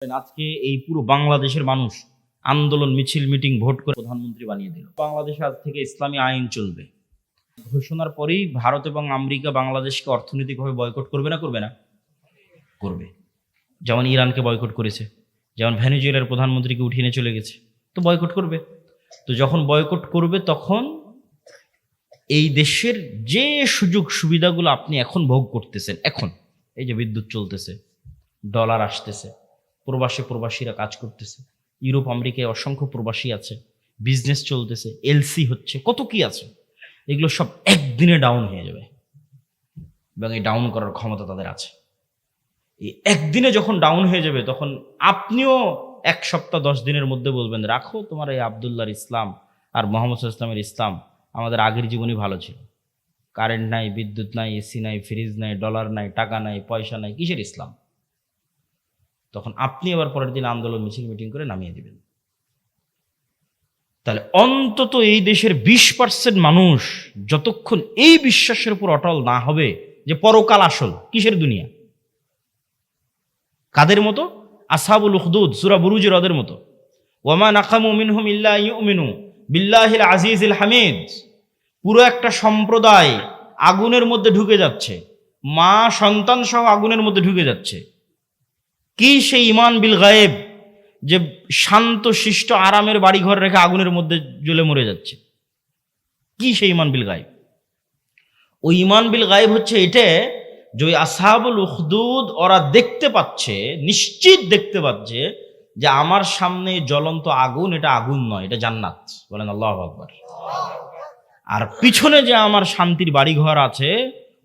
আজকে এই পুরো বাংলাদেশের মানুষ আন্দোলন, মিছিল, মিটিং, ভোট করে প্রধানমন্ত্রী বানিয়ে দিল। বাংলাদেশে আজ থেকে ইসলামী আইন চলবে। ঘোষণার পরেই ভারত এবং আমেরিকা বাংলাদেশকে অর্থনৈতিকভাবে বয়কট করবে না? করবে না? করবে। যেমন ইরানকে বয়কট করেছে, যেমন ভেনেজুয়েলার প্রধানমন্ত্রীকে উঠিয়ে নিয়ে চলে গেছে, তো বয়কট করবে। তো যখন বয়কট করবে তখন এই দেশের যে সুযোগ সুবিধাগুলো আপনি এখন ভোগ করতেছেন, এখন এই যে বিদ্যুৎ চলতেছে, ডলার আসতেছে, প্রবাসীরা কাজ করতেছে, ইউরোপ আমেরিকায় অসংখ্য প্রবাসী আছে, বিজনেস চলতেছে, এলসি হচ্ছে, কত কি আছে, এগুলো সব একদিনে ডাউন হয়ে যাবে এবং এই ডাউন করার ক্ষমতা তাদের আছে। এই একদিনে যখন ডাউন হয়ে যাবে তখন আপনিও 1 সপ্তাহ 10 দিনের মধ্যে বলবেন, রাখো তোমার এই আবদুল্লাহর ইসলাম আর মোহাম্মদ ইসলামের ইসলাম, আমাদের আগের জীবনই ভালো ছিল। কারেন্ট নাই, বিদ্যুৎ নাই, এসি নাই, ফ্রিজ নাই, ডলার নাই, টাকা নাই, পয়সা নাই, কিসের ইসলাম? তখন আপনি আবার পরের দিন আন্দোলন, মিছিল, মিটিং করে নামিয়ে দিবেন। তাহলে অন্তত এই দেশের 20% মানুষ যতক্ষণ এই বিশ্বাসের উপর অটল না হবে যে পরকাল আসল, কিসের দুনিয়া, কাদের মতো? আসহাবুল উখদুদ সূরা বুরুজের ওদের মতো। ওয়ামা নাকামু মিনহুম ইল্লা ইউমিনু বিল্লাহিল আজিজিল হামিদ। পুরো একটা সম্প্রদায় আগুনের মধ্যে ঢুকে যাচ্ছে, মা সন্তান সহ আগুনের মধ্যে ঢুকে যাচ্ছে। কি সেই ইমান বিল গায়েব, যে শান্ত শিষ্ট আরামের বাড়ি ঘর রেখে আগুনের মধ্যে জ্বলে মরে যাচ্ছে? কি সেই ইমান বিল গায়েব? ওই ইমান বিল গায়েব হচ্ছে এটা যে ওই আসহাবুল উখদুদ ওরা দেখতে পাচ্ছে, নিশ্চিত দেখতে পাচ্ছে যে আমার সামনে জ্বলন্ত আগুন, এটা আগুন নয়, এটা জান্নাত। বলেন আল্লাহু আকবার। আর পিছনে যে আমার শান্তির বাড়ি ঘর আছে,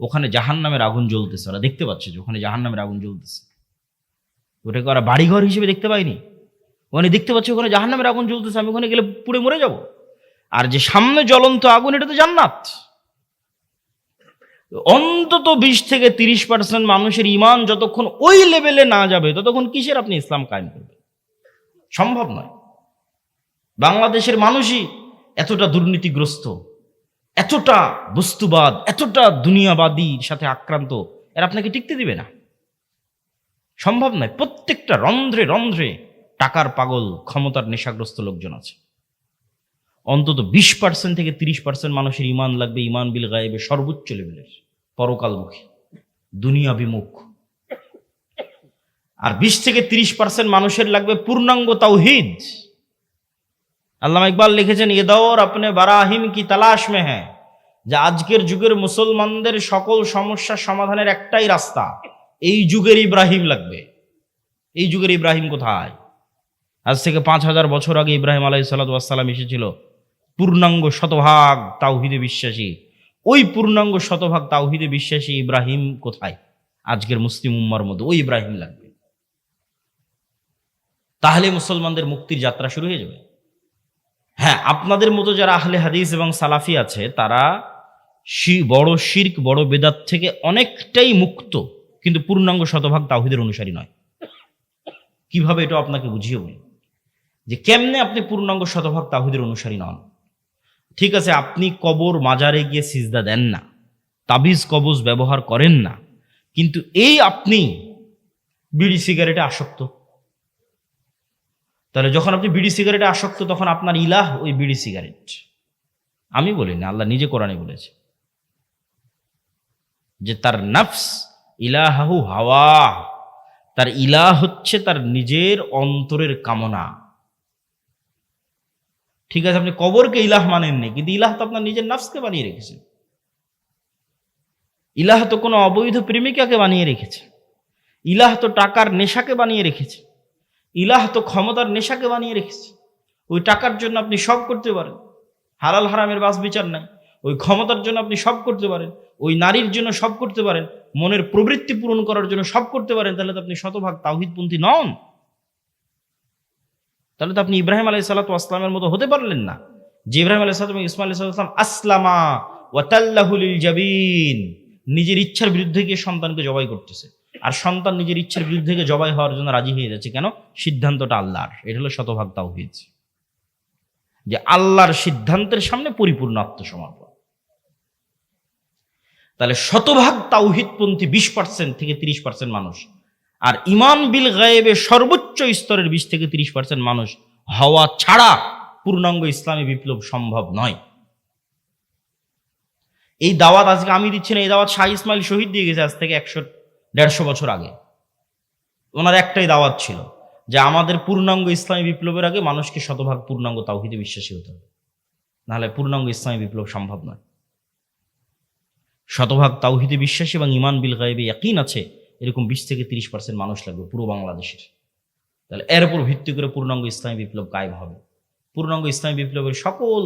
ওখানে জাহান্নামের আগুন জ্বলতেছে। ওরা দেখতে পাচ্ছে যে ওখানে জাহান্নামের আগুন জ্বলতেছে। ওটাকে ওরা বাড়িঘর হিসেবে দেখতে পায়নি, ওখানে দেখতে পাচ্ছে ওখানে জাহান্নামের আগুন জ্বলতেছে, আমি ওখানে গেলে পুড়ে মরে যাব। আর যে সামনে জ্বলন্ত আগুন, এটা তো জান্নাত। অন্তত 20-30% মানুষের ইমান যতক্ষণ ওই লেভেলে না যাবে ততক্ষণ কিসের আপনি ইসলাম কায়েম করবেন? সম্ভব নয়। বাংলাদেশের মানুষই এতটা দুর্নীতিগ্রস্ত, এতটা বস্তুবাদ, এতটা দুনিয়াবাদীর সাথে আক্রান্ত, এরা আপনাকে টিকতে দিবে না। সম্ভব নয়। প্রত্যেকটা রন্ধ্রে রন্ধ্রে টাকার পাগল, ক্ষমতার নেশাগ্রস্ত লোকজন আছে। অন্তত 20-30% মানুষের ইমান লাগবে ইমান বিল গায়েবে সর্বোচ্চ লেভেলের, পরকালমুখী, দুনিয়া বিমুখ। আর 20-30% মানুষের লাগবে পূর্ণাঙ্গ তাওহীদ। আল্লামা ইকবাল লিখেছেন, এ দৌর আপনে বারাহিম কি তালাশ মে হ্যাঁ, যে আজকের যুগের মুসলমানদের সকল সমস্যার সমাধানের একটাই রাস্তা, এই যুগের ইব্রাহিম লাগবে। এই যুগের ইব্রাহিম কোথায়? আজ থেকে 5000 বছর আগে ইব্রাহিম আলাইহিস সালাতু ওয়াস সালাম এসেছিল, পূর্ণাঙ্গ শতভাগ তাওহীদে বিশ্বাসী। ওই পূর্ণাঙ্গ শতভাগ তাওহীদে বিশ্বাসী ইব্রাহিম কোথায়? আজকের মুসলিম উম্মার মধ্যে ওই ইব্রাহিম লাগবে। তাহলে মুসলমানদের মুক্তির যাত্রা শুরু হয়ে যাবে। হ্যাঁ, আপনাদের মতো যারা আহলে হাদিস এবং সালাফি আছে, তারা বড় শিরক, বড় বেদাত থেকে অনেকটাই মুক্ত, কিন্তু পূর্ণাঙ্গ শতভাগ তাওহীদের অনুসারী নয়। কিভাবে? এটা আপনাকে বুঝিয়ে বলি যে কেমনে আপনি পূর্ণাঙ্গ শতভাগ তাওহীদের অনুসারী নন। ঠিক আছে, আপনি কবর মাজারে গিয়ে সিজদা দেন না, তাবিজ কবজ ব্যবহার করেন না, কিন্তু এই আপনি বিড়ি সিগারেটে আসক্ত। তাহলে যখন আপনি বিড়ি সিগারেটে আসক্ত, তখন আপনার ইলাহ ওই বিড়ি সিগারেট। আমি বলি না, আল্লাহ নিজে কোরআনে বলেছে যে তার নফস ইলাহু হাওয়া, তার ইলাহ হচ্ছে তার নিজের অন্তরের কামনা। ঠিক আছে, আপনি কবরকে ইলাহ মানেননি, কিন্তু ইলাহ তো আপনার নিজের নফসকে বানিয়ে রেখেছে। ইলাহ তো কোনো অবৈধ প্রেমিকাকে বানিয়ে রেখেছে, ইলাহ তো টাকার নেশাকে বানিয়ে রেখেছে, ইলাহ তো ক্ষমতার নেশাকে বানিয়ে রেখেছে। ওই টাকার জন্য আপনি সব করতে পারেন, হালাল হারামের বাস বিচার নাই। ওই ক্ষমতার জন্য আপনি সব করতে পারেন, ওই নারীর জন্য সব করতে পারেন, মনের প্রবৃত্তি পূরণ করার জন্য সব করতে পারেন। তাহলে তো আপনি শতভাগ তাওহীদপন্থী নন। তাহলে তো আপনি ইব্রাহিম আলাইহিস সালাতু ওয়াস সালামের মতো হতে পারলেন না, যে ইব্রাহিম আলাইহিস সালাম এবং ইসমাঈল আলাইহিস সালাম আসলামা ওয়া তাল্লাহু লিল জাবিন, নিজের ইচ্ছার বিরুদ্ধে গিয়ে সন্তানকে জবাই করতেছে, আর সন্তান নিজের ইচ্ছার বিরুদ্ধে গিয়ে জবাই হওয়ার জন্য রাজি হয়ে যাচ্ছে। কেন? সিদ্ধান্তটা আল্লাহর। এটা হলো শতভাগ তাওহীদ, যে আল্লাহর সিদ্ধান্তের সামনে পরিপূর্ণ আত্মসমর্পণ। তাহলে শতভাগ তাওহীদপন্থী 20-30% মানুষ আর ইমান বিল গায়েবে সর্বোচ্চ স্তরের 20 থেকে 30% মানুষ হওয়া ছাড়া পূর্ণাঙ্গ ইসলামী বিপ্লব সম্ভব নয়। এই দাওয়াত আজকে আমি দিচ্ছি না, এই দাওয়াত শাহ ইসমাইল শহীদ দিয়ে গেছে আজ থেকে 100-150 বছর আগে। ওনার একটাই দাওয়াত ছিল যে আমাদের পূর্ণাঙ্গ ইসলামী বিপ্লবের আগে মানুষকে শতভাগ পূর্ণাঙ্গ তাওহীদে বিশ্বাসী হতে হবে, নাহলে পূর্ণাঙ্গ ইসলামী বিপ্লব সম্ভব নয়। শতভাগ তাওহীদে বিশ্বাসী এবং ইমান বিল গায়বে ইয়াকিন আছে এরকম 20 থেকে 30% মানুষ লাগবে পুরো বাংলাদেশের। তাহলে এর উপর ভিত্তি করে পূর্ণাঙ্গ ইসলামী বিপ্লব কায়েম হবে। পূর্ণাঙ্গ ইসলামী বিপ্লবের সকল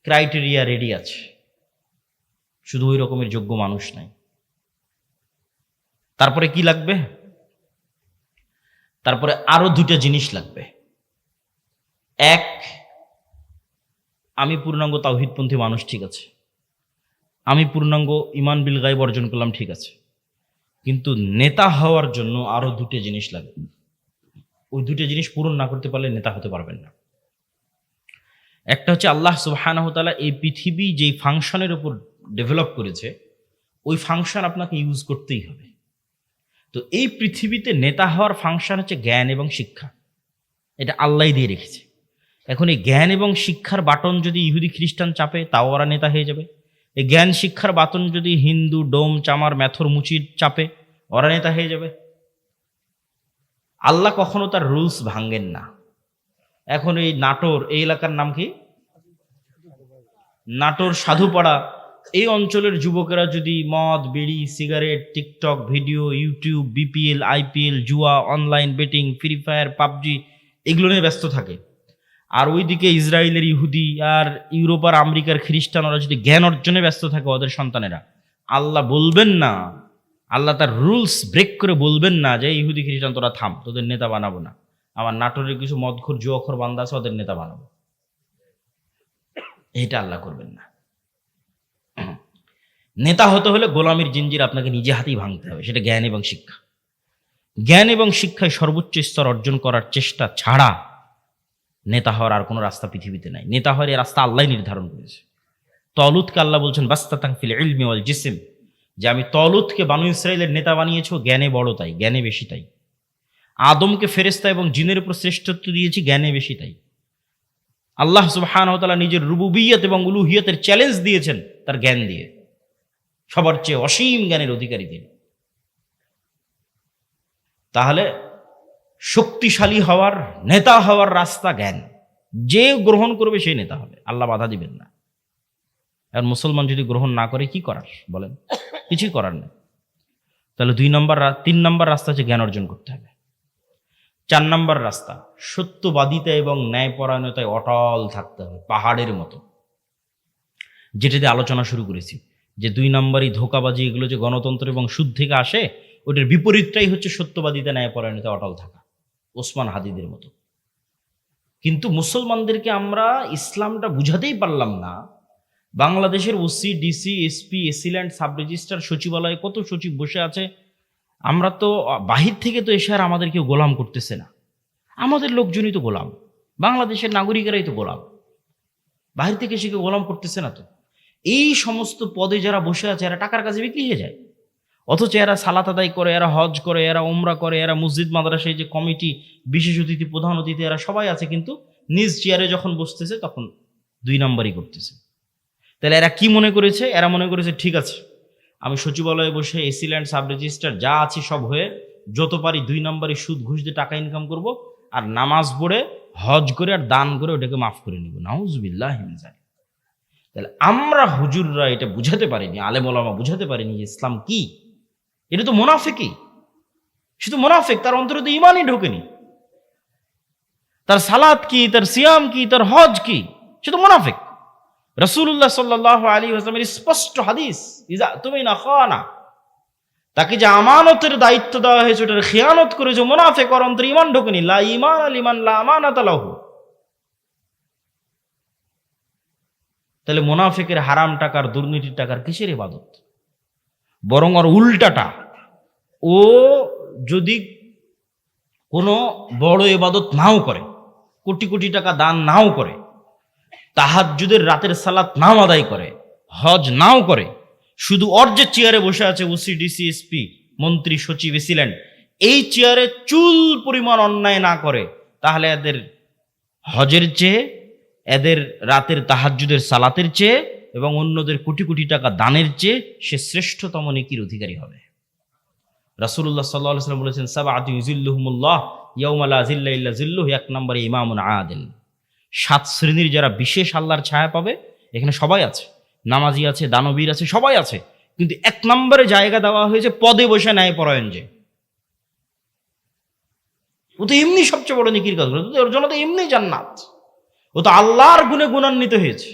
ক্রাইটেরিয়া রেডি আছে, শুধু ওই রকমের যোগ্য মানুষ নাই। তারপরে কি লাগবে? তারপরে আরো 2টা জিনিস লাগবে। এক, আমি পূর্ণাঙ্গ তাওহীদপন্থী মানুষ, ঠিক আছে, আমি পূর্ণাঙ্গ ইমান বিল গায়ব অর্জন করলাম, ঠিক আছে, কিন্তু নেতা হওয়ার জন্য আরো 2টা জিনিস লাগবে। ওই 2টা জিনিস পূরণ না করতে পারলে নেতা হতে পারবেন না। একটা হচ্ছে আল্লাহ সুবহানাহু ওয়া তাআলা এই পৃথিবী যেই ফাংশনের উপর ডেভেলপ করেছে ওই ফাংশন আপনাকে ইউজ করতেই হবে। তো এই পৃথিবীতে নেতা হওয়ার ফাংশন হচ্ছে জ্ঞান এবং শিক্ষা, এটা আল্লাহই দিয়ে রেখেছে। এখন এই জ্ঞান এবং শিক্ষার বাটন যদি ইহুদি খ্রিস্টান চাপে তাও ওরা নেতা হয়ে যাবে। এই জ্ঞান শিক্ষার বাটন যদি হিন্দু ডোম চামার ম্যাথর মুচির চাপে ওরা নেতা হয়ে যাবে। আল্লাহ কখনো তার রুলস ভাঙ্গেন না। এখন এই নাটোর, এই এলাকার নাম কি? নাটোর সাধুপাড়া, এই অঞ্চলের যুবকেরা যদি মদ বিড়ি cigarette TikTok video YouTube BPL IPL জুয়া online betting free fire PUBG এগুলো নিয়ে ব্যস্ত থাকে, আর ওইদিকে ইসরায়েলের ইহুদি আর ইউরোপ আর আমেরিকার খ্রিস্টান ওরা যদি জ্ঞান অর্জনে ব্যস্ত থাকে ওদের সন্তানেরা, আল্লাহ বলবেন না, আল্লাহ তার রুলস ব্রেক করে বলবেন না যে ইহুদি খ্রিস্টান তোরা থাম, তোদের নেতা বানাবো না, আমার নাটোরের কিছু মদখোর জুয়াখোর বান্দা আছে ওদের নেতা বানাবো। এটা আল্লাহ করবেন না। নেতা হতে হলে গোলামির জিঞ্জির আপনাকে নিজে হাতেই ভাঙতে হবে, সেটা জ্ঞান এবং শিক্ষা। জ্ঞান এবং শিক্ষায় সর্বোচ্চ স্তর অর্জন করার চেষ্টা ছাড়া নেতা হওয়ার আর কোনো রাস্তা পৃথিবীতে নাই। নেতা হওয়ার এই রাস্তা আল্লাহ নির্ধারণ করেছে। তলুতকে আল্লাহ বলছেন বাস্তাতাং ফিল ইলমি ওয়াল জিসম, যে আমি তলুতকে বানু ইসরাইলের নেতা বানিয়েছি, জ্ঞানে বড় তাই, জ্ঞানে বেশি তাই। আদমকে ফেরেশতা এবং জিনের উপর শ্রেষ্ঠত্ব দিয়েছি, জ্ঞানে বেশি তাই। আল্লাহ সুবহানাহু ওয়া তাআলা নিজের রুবুবিয়ত এবং উলুহিয়তের চ্যালেঞ্জ দিয়েছেন তার জ্ঞান দিয়ে, সবার চেয়ে অসীম জ্ঞানের অধিকারী তিনি। তাহলে শক্তিশালী হওয়ার নেতা হওয়ার রাস্তা জ্ঞান, যে গ্রহণ করবে সেই নেতা হবে, আল্লাহ বাধা দিবেন না। আর মুসলমান যদি গ্রহণ না করে কি করার বলেন? কিছুই করার নেই। তাহলে 3 নম্বর রাস্তা হচ্ছে জ্ঞান অর্জন করতে হবে। 4 নম্বর রাস্তা সত্যবাদিতা এবং ন্যায়পরায়ণতায় অটল থাকতে হবে, পাহাড়ের মতো। যেটাতে আলোচনা শুরু করেছি যে 2 নম্বরই ধোকাবাজি, এগুলো যে গণতন্ত্র এবং সুদ থেকে আসে, ওটার বিপরীতটাই হচ্ছে সত্যবাদিতা ন্যায়পরায়ণতায় অটল থাকা, ওসমান হাদিদের মতো। কিন্তু মুসলমানদেরকে আমরা ইসলামটা বুঝাতেই পারলাম না। বাংলাদেশের OC DC SP AC land sub registrar সচিবালয়ে কত সচিব বসে আছে, আমরা তো বাহির থেকে তো এসে আর আমাদের কেউ গোলাম করতেছে না, আমাদের লোকজনই তো গোলাম, বাংলাদেশের নাগরিকেরাই তো গোলাম, বাহির থেকে এসে কেউ গোলাম করতেছে না। তো এই সমস্ত পদে যারা বসে আছে এরা টাকার কাছে বিক্রি হয়ে যায়, অথচ এরা সালাত আদায় করে, এরা হজ করে, এরা উমরা করে, এরা মসজিদ মাদ্রাসায় যে কমিটি বিশেষ অতিথি প্রধান অতিথি এরা সবাই আছে, কিন্তু নিজ চেয়ারে যখন বসতেছে তখন 2 নম্বরই করতেছে। তাহলে এরা কি মনে করেছে? এরা মনে করেছে ঠিক আছে, আমি সচিবালয়ে বসে এসিল্যান্ড সাব রেজিস্ট্রার যা আছি সব হয়ে যত পারি 2 নম্বরই সুদ ঘুষ দিয়ে টাকা ইনকাম করব, আর নামাজ পড়ে হজ করে আর দান করে ওটাকে মাফ করে নিব। নাউজুবিল্লাহ মিন যালিক। তাহলে আমরা হুজুররা এটা বুঝাতে পারিনি, আলেম ওলামা বুঝাতে পারিনি যে ইসলাম কি। এটা তো মুনাফিকই, শুধু মুনাফিক, তার অন্তরে তো ঈমানই ঢোকেনি। তার সালাত কি, তার সিয়াম কি, তার হজ কি, সে তো মুনাফিক। রাসূলুল্লাহ সাল্লাল্লাহু আলাইহি ওয়াসাল্লামের স্পষ্ট হাদিস, ইজা তুমিনা খানা, তাকে যে আমানতের দায়িত্ব দেওয়া হয়েছে ওটার খেয়ানত করে যে মুনাফিক, ওর অন্তরে ঈমান ঢোকেনি। লা ঈমান লিমান লা আমানাতা লাহু। তাহলে মুনাফিকের হারাম টাকার দুর্নীতির টাকার কিসের ইবাদত? বরং ওর উল্টাটা, ও যদি কোনো বড় ইবাদত নাও করে, কোটি কোটি টাকা দান নাও করে, তাহাজ্জুদের রাতের সালাত নাও আদায় করে, হজ নাও করে, শুধু ওর যে চেয়ারে বসে আছে ওসি ডিসি এসপি মন্ত্রী সচিব এসিল্যান্ড, এই চেয়ারে চুল পরিমাণ অন্যায় না করে, তাহলে এদের হজের চেয়ে, এদের রাতের তাহাজ্জুদের সালাতের চেয়ে এবং অন্যদের কোটি কোটি টাকা দানের চেয়ে সে শ্রেষ্ঠতম নেকির অধিকারী হবে। রাসূলুল্লাহ সাল্লাল্লাহু আলাইহি ওয়াসাল্লাম বলেছেন, সাবআতু ইউযিল্লুহুমুল্লাহ ইয়াউমা লা যিল্লা ইল্লা যিল্লুহু। এক নম্বরে ইমামুন আদিল। 7 শ্রেণীর যারা বিশেষ আল্লাহর ছায়া পাবে, এখানে সবাই আছে, নামাজি আছে, দানবীর আছে, সবাই আছে, কিন্তু 1 নম্বরে জায়গা দেওয়া হয়েছে পদে বসে ন্যায়পরায়ণ যে। ও তো এমনি সবচেয়ে বড় নেকির কাজ করে, ওর জন্য তো এমনি জান্নাত। ও তো আল্লাহর গুণে গুণান্বিত হয়েছে।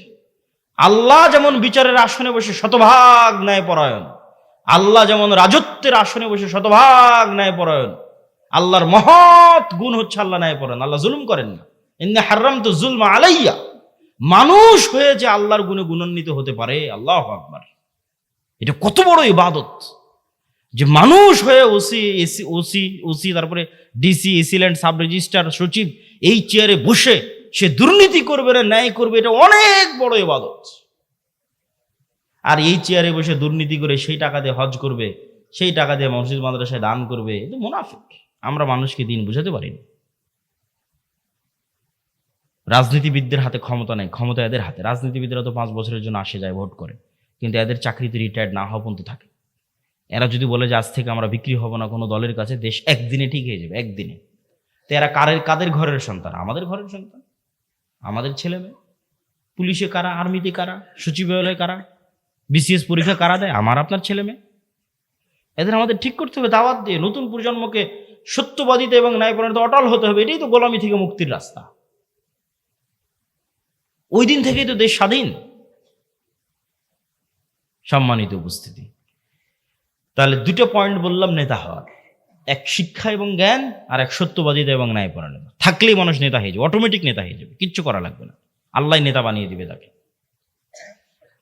আল্লাহ যেমন বিচারের আসনে বসে শতভাগ ন্যায়পরায়ণ, আল্লাহ যেমন রাজত্বের আসনে বসে শতভাগ ন্যায়পরায়ণ, আল্লাহর মহৎ গুণ হচ্ছে আল্লাহ ন্যায়পরায়ণ। আল্লাহ জুলুম করেন না। ইন্না হারামতু যুলমা আলাইয়া। মানুষ হয়ে যে আল্লাহর গুণে গুণান্বিত হতে পারে, আল্লাহু আকবার, এটা কত বড় ইবাদত যে মানুষ হয়ে ওসি তারপরে ডিসি, এসিল্যান্ড, সাব রেজিস্ট্রার, সচিব, এই চেয়ারে বসে সে দুর্নীতি করবে না ন্যায় করবে, এটা অনেক বড় ইবাদত। আর এই চেয়ারে বসে দুর্নীতি করে সেই টাকা দিয়ে হজ করবে, সেই টাকা দিয়ে মসজিদ মাদ্রাসায় দান করবে, এটা মুনাফিক। আমরা মানুষকে দিন বুঝাতে পারিনি। রাজনীতিবিদদের হাতে ক্ষমতা নেই, ক্ষমতা এদের হাতে। রাজনীতিবিদরা তো 5 বছরের জন্য আসে যায়, ভোট করে, কিন্তু এদের চাকরিতে রিটায়ার্ড না হওয়া পর্যন্ত থাকে। এরা যদি বলে যে আজ থেকে আমরা বিক্রি হব না কোনো দলের কাছে, দেশ একদিনে ঠিক হয়ে যাবে, একদিনে। তো এরা কাদের ঘরের সন্তান? আমাদের ঘরের সন্তান, আমাদের ছেলে মেয়ে। পুলিশে কারা, আর্মিতে কারা, সচিবালয়ে কারা, বিসিএস পরীক্ষা কারা দেয়? আমার আপনার ছেলে মেয়ে। এদের আমাদের ঠিক করতে হবে দাওয়াত দিয়ে। নতুন প্রজন্মকে সত্যবাদিতা এবং ন্যায়পরায়ণতা অটল হতে হবে। এটাই তো গোলামি থেকে মুক্তির রাস্তা। ওই দিন থেকেই তো দেশ স্বাধীন। সম্মানিত উপস্থিতি, তাহলে 2টা পয়েন্ট বললাম নেতা হওয়ার, এক শিক্ষা এবং জ্ঞান, আর এক সত্যবাদিতা এবং ন্যায়পরায়ণতা। থাকলেই মানুষ নেতা হয়ে যাবে, অটোমেটিক নেতা হয়ে যাবে, কিচ্ছু করা লাগবে না, আল্লাহ নেতা বানিয়ে দিবে তাকে।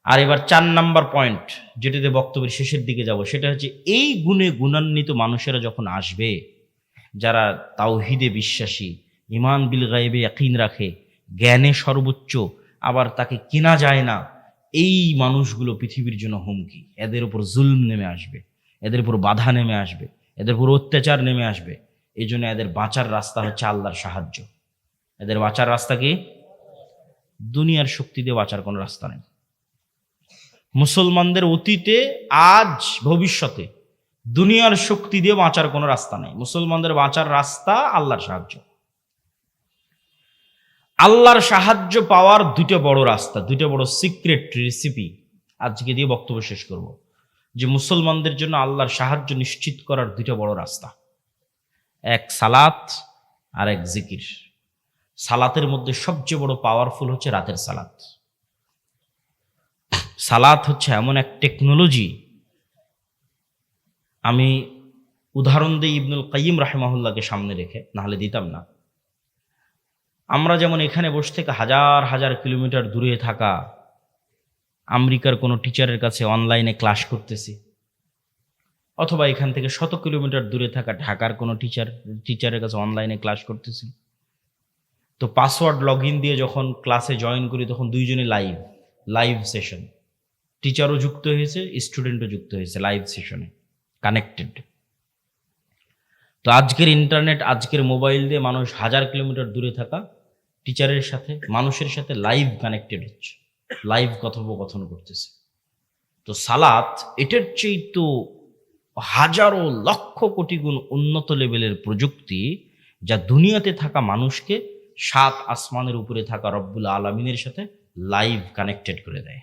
আর এবার 4 নাম্বার পয়েন্ট, যেটাতে বক্তব্যের শেষের দিকে যাব, সেটা হচ্ছে এই গুণে গুণান্বিত মানুষেরা যখন আসবে, যারা তাওহীদে বিশ্বাসী, ঈমান বিল গায়বে ইয়াকিন রাখে, জ্ঞানে সর্বোচ্চ, আবার তাকে কেনা যায় না, এই মানুষগুলো পৃথিবীর জন্য হুমকি। এদের উপর জুলম নেমে আসবে, এদের উপর বাধা নেমে আসবে, এদের উপর অত্যাচার নেমে আসবে। এই জন্য এদের বাঁচার রাস্তা হচ্ছে আল্লাহর সাহায্য। এদের বাঁচার রাস্তা কি? দুনিয়ার শক্তি দিয়ে বাঁচার কোনো রাস্তা নেই। মুসলমানদের অতীতে, আজ, ভবিষ্যতে দুনিয়ার শক্তি দিয়ে বাঁচার কোনো রাস্তা নেই। মুসলমানদের বাঁচার রাস্তা আল্লাহর সাহায্য। আল্লাহর সাহায্য পাওয়ার 2টা বড় রাস্তা, 2টা বড় সিক্রেট রেসিপি আজকে দিয়ে বক্তব্য শেষ করব। যে মুসলমানদের জন্য আল্লাহর সাহায্য নিশ্চিত করার 2টা বড় রাস্তা, এক সালাত আর এক জিকির। সালাতের মধ্যে সবচেয়ে বড় পাওয়ারফুল হচ্ছে রাতের সালাত। সালাত হচ্ছে এমন এক টেকনোলজি, আমি উদাহরণ দিই ইবনুল কাইয়িম রাহিমাহুল্লাহকে সামনে রেখে, নাহলে দিতাম না। আমরা যেমন এখানে বসে থেকে হাজার হাজার কিলোমিটার দূরে থাকা আমেরিকার কোনো টিচারের কাছে অনলাইনে ক্লাস করতেছি, অথবা এখান থেকে 100 কিলোমিটার দূরে থাকা ঢাকার কোনো টিচারের কাছে অনলাইনে ক্লাস করতেছি, তো পাসওয়ার্ড লগ ইন দিয়ে যখন ক্লাসে জয়েন করি, তখন দুইজনে লাইভ সেশন, টিচারও যুক্ত হয়েছে, স্টুডেন্টও যুক্ত হয়েছে লাইভ সেশনে, কানেক্টেড। তো আজকের ইন্টারনেট, আজকের মোবাইল দিয়ে মানুষ 1000 কিলোমিটার দূরে থাকা টিচারের সাথে, মানুষের সাথে লাইভ কানেক্টেড হচ্ছে, লাইভ কথোপকথন করতেছে। তো সালাত এটার চেয়ে তো হাজারো লক্ষ কোটি গুণ উন্নত লেভেলের প্রযুক্তি, যা দুনিয়াতে থাকা মানুষকে 7 আসমানের উপরে থাকা রব্বুল আলামিনের সাথে লাইভ কানেক্টেড করে দেয়।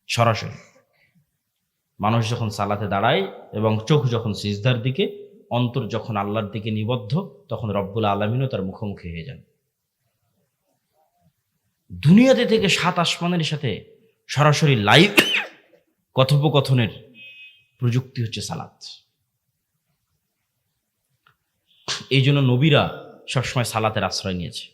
সরাসরি মানুষ যখন সালাতে দাঁড়ায় এবং চোখ যখন সিজদার দিকে, অন্তর যখন আল্লাহর দিকে নিবদ্ধ, তখন রব্বুল আলামিনও তার মুখোমুখি হয়ে যান। দুনিয়াতে থেকে 7 আসমানের সাথে সরাসরি লাইভ কথোপকথনের প্রযুক্তি হচ্ছে সালাত। এই জন্য নবীরা সবসময় সালাতের আশ্রয় নিয়েছে।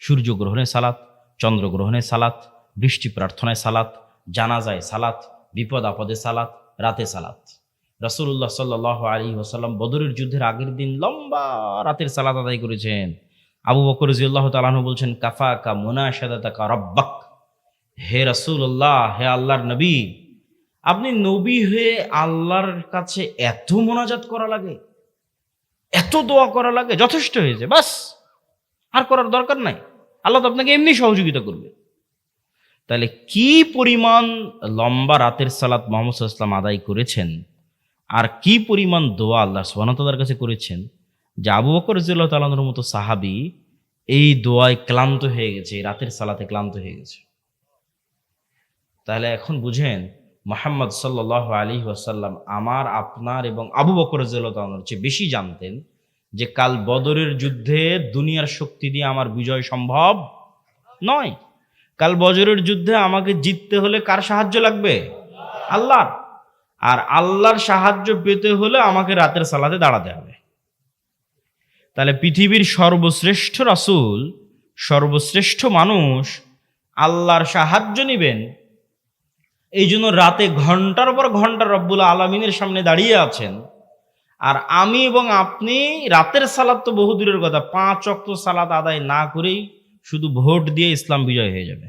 সূর্যগ্রহণে সালাত, চন্দ্রগ্রহণে সালাত, বৃষ্টি প্রার্থনায় সালাত, জানাজায় সালাত, বিপদ আপদে সালাত, রাতে সালাত। রাসূলুল্লাহ সাল্লাল্লাহু আলাইহি ওয়াসাল্লাম বদরের যুদ্ধের আগের দিন লম্বা রাতের সালাত আদায় করেছেন। আবু বকর রাদিয়াল্লাহু তাআলা আনহু বলছেন, কাফাকা মুনাশাদাতাকা রাব্বাক, হে রাসূলুল্লাহ, হে আল্লাহর নবী, আপনি নবী হয়ে আল্লাহর কাছে এত মোনাজাত করা লাগে, এত দোয়া করা লাগে, যথেষ্ট হয়েছে, বাস, আর করার দরকার নাই। আল্লাহ তো আপনাকে এমনি সহযোগিতা করবে। তাহলে কি পরিমাণ লম্বা রাতের সালাত মুহাম্মদ সাল্লাল্লাহু আলাইহি ওয়াসাল্লাম আদায় করেছেন, আর কি পরিমাণ দোয়া আল্লাহ সুবহানাহু ওয়া তাআলার কাছে করেছেন, যে আবু বকর রাদিয়াল্লাহু তাআলা আনহুর মতো সাহাবী এই দোয়ায় ক্লান্ত হয়ে গেছে, এই রাতের সালাতে ক্লান্ত হয়ে গেছে। তাহলে এখন বুঝেন মুহাম্মদ সাল্লাল্লাহু আলাইহি ওয়াসাল্লাম আমার, আপনার এবং আবু বকর রাদিয়াল্লাহু তাআলা আনহুর চেয়ে বেশি জানতেন যে কাল বদরের যুদ্ধে দুনিয়ার শক্তি দিয়ে আমার বিজয় সম্ভব নয়। কাল বদরের যুদ্ধে আমাকে জিততে হলে কার সাহায্য লাগবে? আল্লাহর। আর আল্লাহর সাহায্য পেতে হলে আমাকে রাতের সালাতে দাঁড়াতে হবে। তাহলে পৃথিবীর সর্বশ্রেষ্ঠ রাসূল, সর্বশ্রেষ্ঠ মানুষ আল্লাহর সাহায্য নেবেন, এই জন্য রাতে ঘন্টার পর ঘন্টা রব্বুল আলামিনের সামনে দাঁড়িয়ে আছেন। আর আমি এবং আপনি রাতের সালাত তো বহু দূরের কথা, 5 ওয়াক্ত সালাত আদায় না করেই শুধু ভোট দিয়ে ইসলাম বিজয় হয়ে যাবে,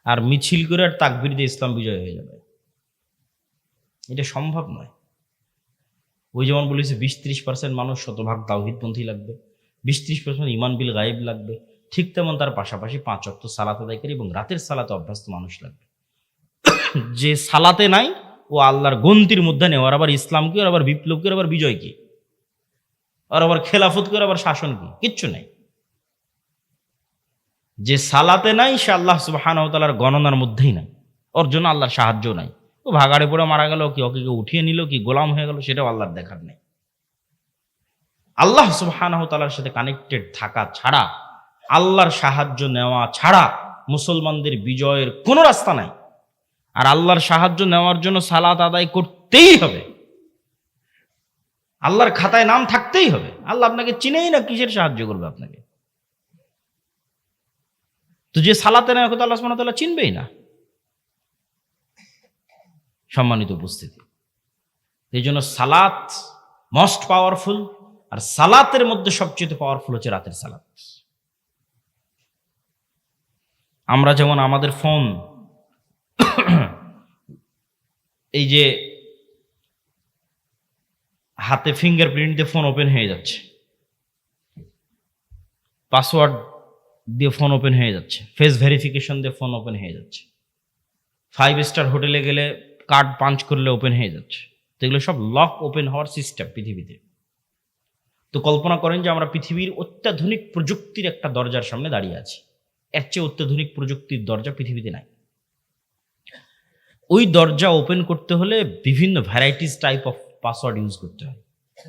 আর মিছিল করে আর তাকবীর দিয়ে ইসলাম বিজয় হয়ে যাবে। এটা সম্ভব নয়। ওই যেমন বলেছে 20-30% মানুষ শতভাগ তাওহীদপন্থী লাগবে, 20-30% ঈমান বিল গায়েব লাগবে, ঠিক তেমন তার পাশাপাশি 5 ওয়াক্ত সালাত আদায়কারী এবং রাতের সালাতে অভ্যস্ত মানুষ লাগবে। যে সালাতে নাই ও আল্লাহর গন্তির মধ্যে নেই। আর আবার ইসলাম কি, আর আবার বিপ্লব কি, আর আবার বিজয় কি, আর আবার খেলাফত কি, আর আবার শাসন কি, কিচ্ছু নাই। যে সালাতে নাই সে আল্লাহ সুবহানাহু ওয়া তাআলার গণনার মধ্যেই নাই, ওর জন্য আল্লাহর সাহায্য নাই। ও ভাগাড়ে পড়ে মারা গেল, কি ওকে কেউ উঠিয়ে নিল, কি গোলাম হয়ে গেল, সেটাও আল্লাহর দেখার নেই। আল্লাহ সুবহানাহু ওয়া তাআলার সাথে কানেক্টেড থাকা ছাড়া, আল্লাহর সাহায্য নেওয়া ছাড়া মুসলমানদের বিজয়ের কোনো রাস্তা নাই। আর আল্লাহর সাহায্য নেওয়ার জন্য সালাত আদায় করতেই হবে, আল্লাহর খাতায় নাম থাকতেই হবে। আল্লাহ আপনাকে চিনেই না, কিসের সাহায্য করবে আপনাকে? তো যে সালাতে নেয় ওকে তো আল্লাহ সুবহানাহু ওয়া তাআলা চিনবেই না। সম্মানিত উপস্থিতি, এই জন্য সালাত মোস্ট পাওয়ারফুল, আর সালাতের মধ্যে সবচেয়ে পাওয়ারফুল হচ্ছে রাতের সালাত। আমরা যেমন আমাদের ফোন, এই যে হাতে ফিঙ্গারপ্রিন্ট দিয়ে ফোন ওপেন হয়ে যাচ্ছে, পাসওয়ার্ড দিয়ে ফোন ওপেন হয়ে যাচ্ছে, ফেস ভেরিফিকেশন দিয়ে ফোন ওপেন হয়ে যাচ্ছে, 5 স্টার হোটেলে গেলে কার্ড পাঞ্চ করলে ওপেন হয়ে যাচ্ছে। তো এগুলো সব লক ওপেন হওয়ার সিস্টেম পৃথিবীতে। তো কল্পনা করেন যে আমরা পৃথিবীর অত্যাধুনিক প্রযুক্তির একটা দরজার সামনে দাঁড়িয়ে আছি। এর চেয়ে অত্যাধুনিক প্রযুক্তির দরজা পৃথিবীতে নাই। ওই দরজা ওপেন করতে হলে বিভিন্ন varieties type of password use করতে হয়।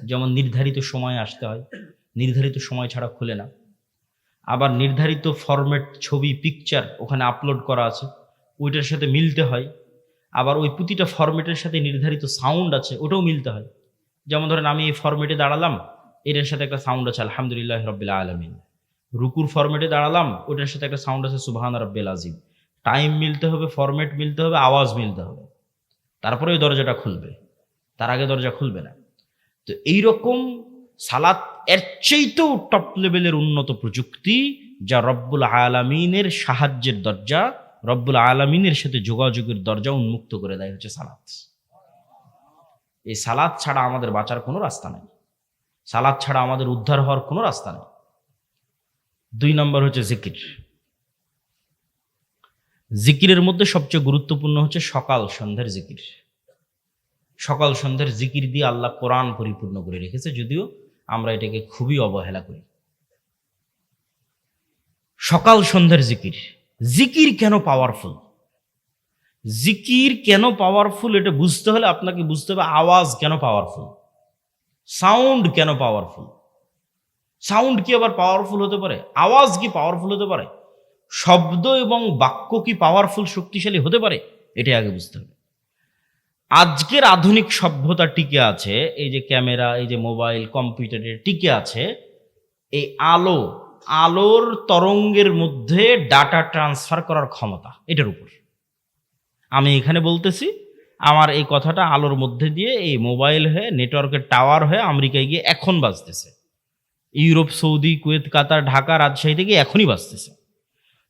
যেমন নির্ধারিত সময়ে আসতে হয়, নির্ধারিত সময় ছাড়া খুলে না। আবার নির্ধারিত ফরম্যাট ছবি, পিকচার ওখানে আপলোড করা আছে, ওইটার সাথে মিলতে হয়। আবার ওই প্রতিটা ফরম্যাটের সাথে নির্ধারিত সাউন্ড আছে, ওটাও মিলতে হয়। যেমন ধরেন আমি এই ফরম্যাটে দাঁড়ালাম, এটার সাথে একটা সাউন্ড আছে আলহামদুলিল্লাহ রাব্বিল আলামিন। রুকুর ফরম্যাটে দাঁড়ালাম, ওটার সাথে একটা সাউন্ড আছে সুবহান রাব্বিল আযীম। টাইম মিলতে হবে, ফরম্যাট মিলতে হবে, আওয়াজ মিলতে হবে, তারপরে ওই দরজাটা খুলবে, তার আগে দরজা খুলবে না। তো এইরকম সালাত এর চাইতেও টপ লেভেলের উন্নত প্রযুক্তি, যা রব্বুল আলামিনের সাহায্যের দরজা, রব্বুল আলামিনের সাথে যোগাযোগের দরজা উন্মুক্ত করে দেয় হচ্ছে সালাত। এই সালাত ছাড়া আমাদের বাঁচার কোনো রাস্তা নেই, সালাত ছাড়া আমাদের উদ্ধার হওয়ার কোনো রাস্তা নেই। 2 নম্বর হচ্ছে জিকির। জিকিরের মধ্যে সবচেয়ে গুরুত্বপূর্ণ হচ্ছে সকাল সন্ধ্যার জিকির। সকাল সন্ধ্যার জিকির দিয়ে আল্লাহ কোরআন পরিপূর্ণ করে রেখেছে, যদিও আমরা এটাকে খুবই অবহেলা করি। সকাল সন্ধ্যার জিকির। জিকির কেন পাওয়ারফুল? জিকির কেন পাওয়ারফুল এটা বুঝতে হলে আপনাকে বুঝতে হবে আওয়াজ কেন পাওয়ারফুল, সাউন্ড কেন পাওয়ারফুল। সাউন্ড কি আবার পাওয়ারফুল হতে পারে? আওয়াজ কি পাওয়ারফুল হতে পারে? শব্দ এবং বাক্য কি পাওয়ারফুল, শক্তিশালী হতে পারে? এটাই আগে বুঝতে হবে। আজকের আধুনিক সভ্যতা টিকে আছে, এই যে ক্যামেরা, এই যে মোবাইল, কম্পিউটারের টিকে আছে এই আলোর তরঙ্গের মধ্যে ডাটা ট্রান্সফার করার ক্ষমতা, এটার উপর। আমি এখানে বলতেছি, আমার এই কথাটা আলোর মধ্যে দিয়ে এই মোবাইল হয়ে, নেটওয়ার্কের টাওয়ার হয়ে আমেরিকায় গিয়ে এখন বাজতেছে, ইউরোপ, সৌদি, কুয়েত, কাতার, ঢাকা, রাজশাহী থেকে এখনই বাজতেছে।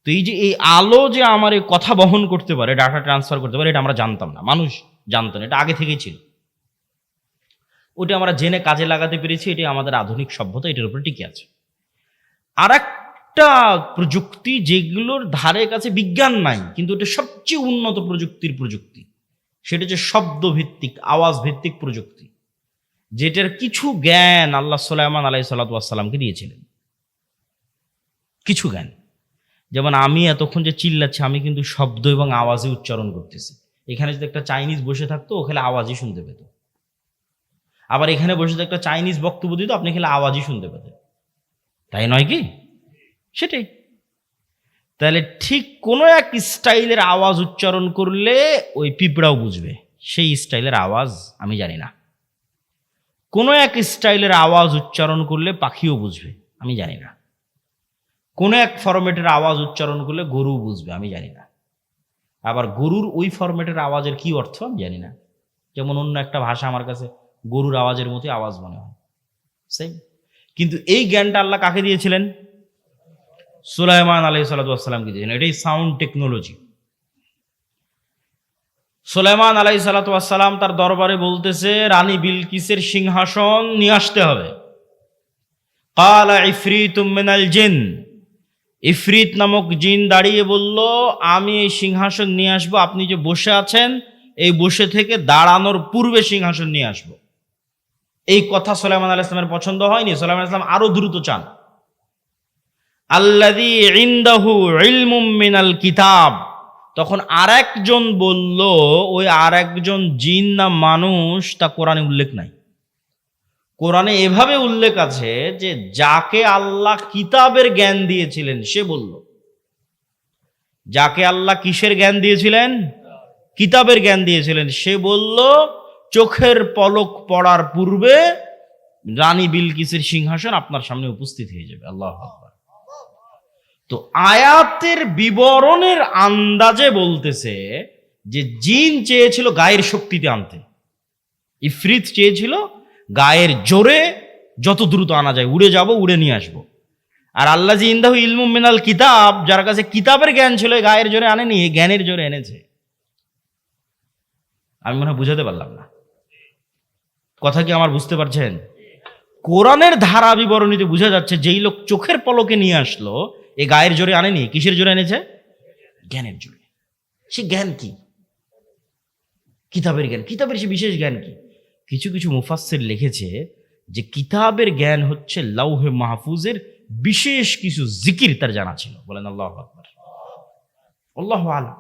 তো এই যে এই আলো যে আমার এই কথা বহন করতে পারে, ডাটা ট্রান্সফার করতে পারে, এটা আমরা জানতাম না, মানুষ জানতো না, এটা আগে থেকেই ছিল। ওটা আমরা জেনে কাজে লাগাতে পেরেছি, এটাই আমাদের আধুনিক সভ্যতা, এটার উপরে টিকে আছে। আর একটা প্রযুক্তি যেগুলোর ধারে কাছে বিজ্ঞান নাই, কিন্তু এটা সবচেয়ে উন্নত প্রযুক্তির প্রযুক্তি, সেটা হচ্ছে শব্দভিত্তিক, আওয়াজ ভিত্তিক প্রযুক্তি, যেটার কিছু জ্ঞান আল্লাহ সুলাইমান আলাইহিস সালাতু ওয়াস সালামকে দিয়েছিলেন। কিছু জ্ঞান, যেমন আমি এতক্ষণ যে চিল্লাচ্ছি, আমি কিন্তু শব্দ এবং আওয়াজে উচ্চারণ করতেছি। এখানে যদি একটা চাইনিজ বসে থাকতো, ও খেলে আওয়াজই শুনতে পেত। আবার এখানে বসে একটা চাইনিজ বক্তব্য দিত, আপনি খেলে আওয়াজই শুনতে পেতেন, তাই নয় কি? সেটাই। তাহলে ঠিক কোনো এক স্টাইলের আওয়াজ উচ্চারণ করলে ওই পিঁপড়াও বুঝবে, সেই স্টাইলের আওয়াজ আমি জানি না। কোনো এক স্টাইলের আওয়াজ উচ্চারণ করলে পাখিও বুঝবে, আমি জানি না। কোনো এক ফরম্যাটের আওয়াজ উচ্চারণ করলে গরু বুঝবে, আমি জানি না। আবার গরুর ওই ফরম্যাটের আওয়াজের কি অর্থ আমি জানি না। যেমন অন্য একটা ভাষা আমার কাছে গরুর আওয়াজের মতোই আওয়াজ মনে হয়, সেম। কিন্তু এই জ্ঞানটা আল্লাহ কাকে দিয়েছিলেন? সুলাইমান আলাইহিস সালাতু ওয়াস সালামকে দিয়েছিলেন। এটাই সাউন্ড টেকনোলজি। সুলাইমান আলাইহিস সালাতু ওয়াস সালাম তার দরবারে বলতেছে, রানী বিলকিসের সিংহাসন নিয়ে আসতে হবে। ক্বালা ইফরিতুম মিনাল জিন, ইফরিত নামক জিন দাঁড়িয়ে বলল, আমি এই সিংহাসন নিয়ে আসবো, আপনি যে বসে আছেন এই বসে থেকে দাঁড়ানোর পূর্বে সিংহাসন নিয়ে আসবো। এই কথা সুলাইমান আলাইহিস সালামের পছন্দ হয়নি। সুলাইমান আলাইহিস সালাম আরো দ্রুত চান। আল্লাযী ইনদাহু ইলমুম মিনাল কিতাব, তখন আরেকজন বলল, ওই আরেকজন জিন না মানুষ তা কোরআনে উল্লেখ নাই। কোরআনে এভাবে উল্লেখ আছে যে যাকে আল্লাহ কিতাবের জ্ঞান দিয়েছিলেন সে বলল। যাকে আল্লাহ কিসের জ্ঞান দিয়েছিলেন? কিতাবের জ্ঞান দিয়েছিলেন, সে বলল চোখের পলক পড়ার পূর্বে রানী বিলকিসের সিংহাসন আপনার সামনে উপস্থিত হয়ে যাবে। আল্লাহু আকবার। তো আয়াতের বিবরণের আন্দাজে বলতেছে যে জিন চেয়েছিল গায়ের শক্তিতে আনতে, ইফরিত চেয়েছিল গায়ের জোরে যত দ্রুত আনা যায়, উড়ে যাব, উড়ে নিয়ে আসবো। আর আল্লাহ জি ইনদাহু ইলমুম মিনাল কিতাব, যার কাছে কিতাবের জ্ঞান ছিল, গায়ের জোরে আনেনি, জ্ঞানের জোরে এনেছে। আমি মনে হয় বুঝাতে পারলাম না কথা, কি আমার বুঝতে পারছেন? কোরআনের ধারা বিবরণীতে বোঝা যাচ্ছে যেই লোক চোখের পলকে নিয়ে আসলো, এ গায়ের জোরে আনেনি, কিসের জোরে এনেছে? জ্ঞানের জোরে। সে জ্ঞান কি? কিতাবের জ্ঞান। কিতাবের সে বিশেষ জ্ঞান কি? কিছু কিছু মুফাসসির লিখেছে যে কিতাবের জ্ঞান হচ্ছে লাউহে মাহফুজের বিশেষ কিছু জিকির তার জানা ছিল। বলেন আল্লাহু আকবার। আল্লাহু আলাম।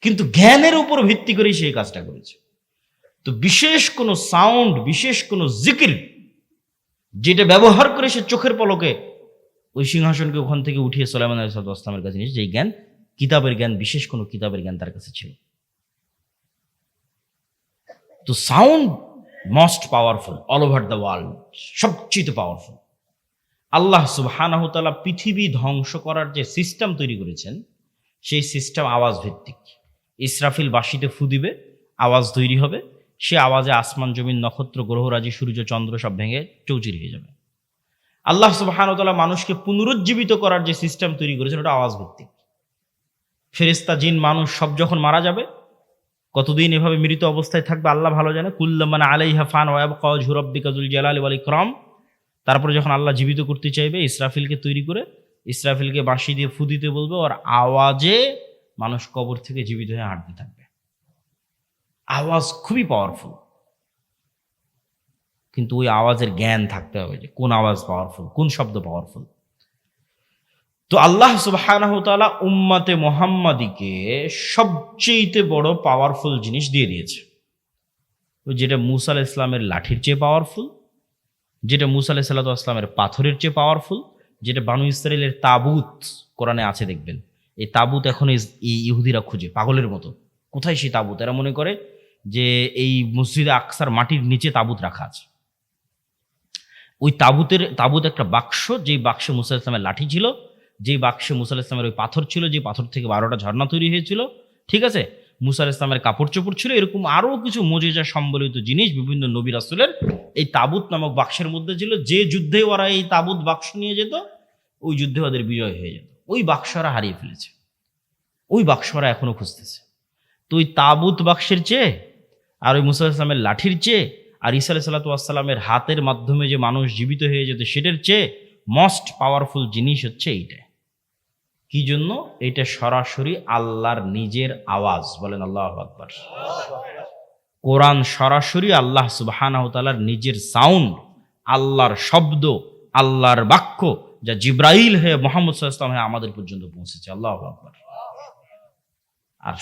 কিন্তু জ্ঞানের উপর ভিত্তি করে সেই কাজটা করেছে। তো বিশেষ কোনো সাউন্ড, বিশেষ কোনো জিকির যেটা ব্যবহার করে সে চোখের পলকে ওই সিংহাসনকে ওখান থেকে উঠিয়ে সুলাইমান আলাইহিস সালামের কাছে নিয়েছে, যেই জ্ঞান কিতাবের জ্ঞান, বিশেষ কোনো কিতাবের জ্ঞান তার কাছে ছিল। তো sound most powerful all over the world, সবচেয়ে পাওয়ারফুল। আল্লাহ সুবহানাহু ওয়া তাআলা পৃথিবী ধ্বংস করার যে সিস্টেম তৈরি করেছেন, সেই সিস্টেম আওয়াজ ভিত্তিক। ইসরাফিল বাঁশিতে ফু দিবে, আওয়াজ তৈরি হবে, সে আওয়াজে আসমান জমিন নক্ষত্র গ্রহরাজি সূর্য চন্দ্র সব ভেঙে চৌচির হয়ে যাবে। আল্লাহ সুবহানাহু ওয়া তাআলা মানুষকে পুনরুজ্জীবিত করার যে সিস্টেম তৈরি করেছেন, ওটা আওয়াজ ভিত্তিক। ফেরেশতা জিন মানুষ সব যখন মারা যাবে, কতদিন এভাবে মৃত অবস্থায় থাকবে আল্লাহ ভালো জানে। কুল্লুমান আলাইহা ফান ওয়া ইয়াবকা ওয়াজহু রাব্বিকা যুল জালালি ওয়াল ইকরাম। তারপরে যখন আল্লাহ জীবিত করতে চাইবে, ইসরাফিলকে তৈরি করে ইসরাফিলকে বাঁশি দিয়ে ফু দিতে বলবে, আর আওয়াজে মানুষ কবর থেকে জীবিত হয়ে হাঁটতে থাকবে। আওয়াজ খুবই পাওয়ারফুল, কিন্তু ওই আওয়াজের জ্ঞান থাকতে হবে যে কোন আওয়াজ পাওয়ারফুল, কোন শব্দ পাওয়ারফুল। তো আল্লাহ সুবহানাহু ওয়া তাআলা উম্মতে মুহাম্মাদিকে সবচেয়ে বড় পাওয়ারফুল জিনিস দিয়ে দিয়েছে, যেটা মূসা আলাইহিস সালামের লাঠির চেয়ে পাওয়ারফুল, যেটা মূসা আলাইহিস সালামের পাথরের চেয়ে পাওয়ারফুল, যেটা বানু ইসরাইলের তাবুত কোরআনে আছে দেখবেন। এই তাবুত এখন এই ইহুদিরা খুঁজে পাগলের মতো, কোথায় সেই তাবুত? এরা মনে করে যে এই মসজিদে আকসার মাটির নিচে তাবুত রাখা আছে। ওই তাবুত একটা বাক্স, যেই বাক্সে মূসা আলাইহিস সালামের লাঠি ছিল, যেই বাক্সে মূসা আলাইহিস সালামের ওই পাথর ছিল, যে পাথর থেকে 12টা ঝর্ণা তৈরি হয়েছিল, ঠিক আছে, মূসা আলাইহিস সালামের কাপড় চোপড় ছিল, এরকম আরও কিছু মুজিজা সম্বলিত জিনিস বিভিন্ন নবী রাসূলের এই তাবুত নামক বাক্সের মধ্যে ছিল। যে যুদ্ধে ওরা এই তাবুত বাক্স নিয়ে যেত, ওই যুদ্ধে ওদের বিজয় হয়ে যেত। ওই বাক্সরা হারিয়ে ফেলেছে, ওই বাক্সরা এখনো খুঁজতেছে। তো ওই তাবুত বাক্সের চেয়ে আর ওই মুসা ইসলামের লাঠির চেয়ে আর ঈসা আলাইহিস সালাতু ওয়াস সালামের হাতের মাধ্যমে যে মানুষ জীবিত হয়ে যেত সেটার চেয়ে মোস্ট পাওয়ারফুল জিনিস হচ্ছে এইটা। কি জন্য? এটা সরাসরি আল্লাহর নিজের আওয়াজ। বলেন আল্লাহু আকবার। কোরআন সরাসরি আল্লাহ সুবহানাহু ওয়া তাআলার নিজের সাউন্ড, আল্লাহর শব্দ, আল্লাহর বাক্য, যা জিব্রাইল হয়ে মুহাম্মদ সাল্লাল্লাহু আলাইহি ওয়াসাল্লাম হয়ে আমাদের পর্যন্ত পৌঁছেছে। আল্লাহু আকবার। আর